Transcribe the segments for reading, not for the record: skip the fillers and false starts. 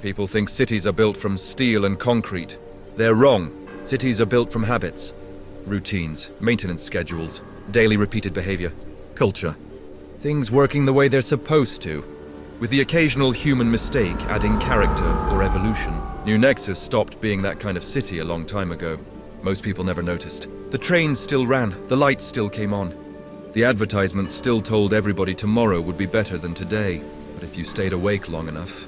People think cities are built from steel and concrete. They're wrong. Cities are built from habits, routines, maintenance schedules, daily repeated behavior, culture. Things working the way they're supposed to, with the occasional human mistake adding character or evolution. NeuNexus stopped being that kind of city a long time ago. Most people never noticed. The trains still ran, the lights still came on. The advertisements still told everybody tomorrow would be better than today. But if you stayed awake long enough,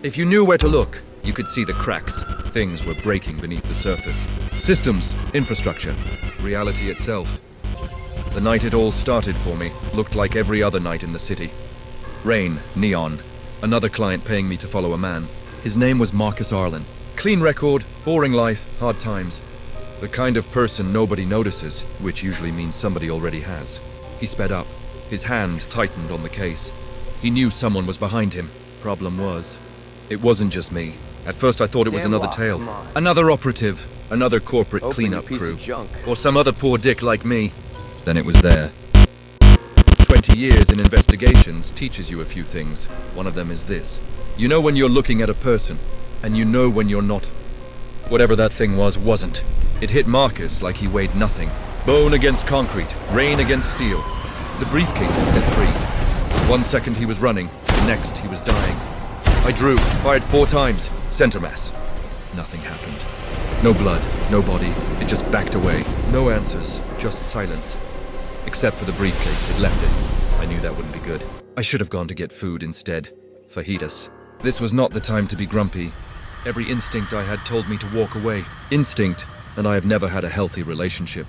if you knew where to look, you could see the cracks. Things were breaking beneath the surface. Systems, infrastructure, reality itself. The night it all started for me looked like every other night in the city. Rain, neon, another client paying me to follow a man. His name was Marcus Arlen. Clean record, boring life, hard times. The kind of person nobody notices, which usually means somebody already has. He sped up. His hand tightened on the case. He knew someone was behind him. Problem was, it wasn't just me. At first I thought it was another tale. Another operative, another corporate cleanup crew. Or some other poor dick like me. Then it was there. 20 years in investigations teaches you a few things. One of them is this. You know when you're looking at a person, and you know when you're not. Whatever that thing was, wasn't. It hit Marcus like he weighed nothing. Bone against concrete, rain against steel. The briefcase was set free. 1 second he was running, the next he was dying. I drew, fired 4 times. Center mass. Nothing happened. No blood, no body. It just backed away. No answers, just silence. Except for the briefcase, it left it. I knew that wouldn't be good. I should have gone to get food instead. Fajitas. This was not the time to be grumpy. Every instinct I had told me to walk away. Instinct, and I have never had a healthy relationship.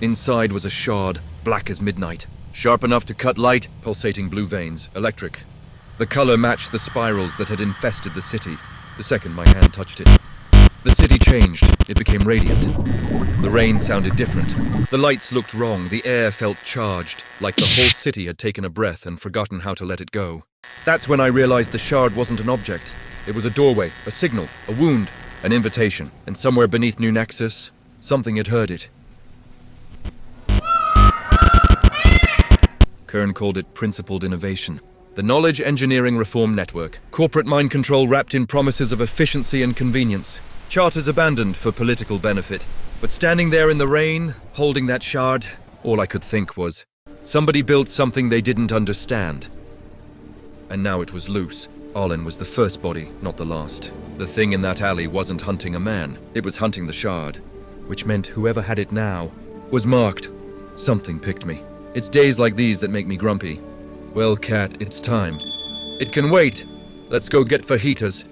Inside was a shard, black as midnight. Sharp enough to cut light, pulsating blue veins, electric. The color matched the spirals that had infested the city. The second my hand touched it. The city changed. It became radiant. The rain sounded different. The lights looked wrong. The air felt charged, like the whole city had taken a breath and forgotten how to let it go. That's when I realized the shard wasn't an object. It was a doorway, a signal, a wound, an invitation. And somewhere beneath NeuNexus, something had heard it. Kern called it principled innovation. The Knowledge Engineering Reform Network. Corporate mind control wrapped in promises of efficiency and convenience. Charters abandoned for political benefit. But standing there in the rain, holding that shard, all I could think was, somebody built something they didn't understand. And now it was loose. Arlen was the first body, not the last. The thing in that alley wasn't hunting a man. It was hunting the shard. Which meant whoever had it now was marked. Something picked me. It's days like these that make me grumpy. Well, Kat, it's time. It can wait. Let's go get fajitas.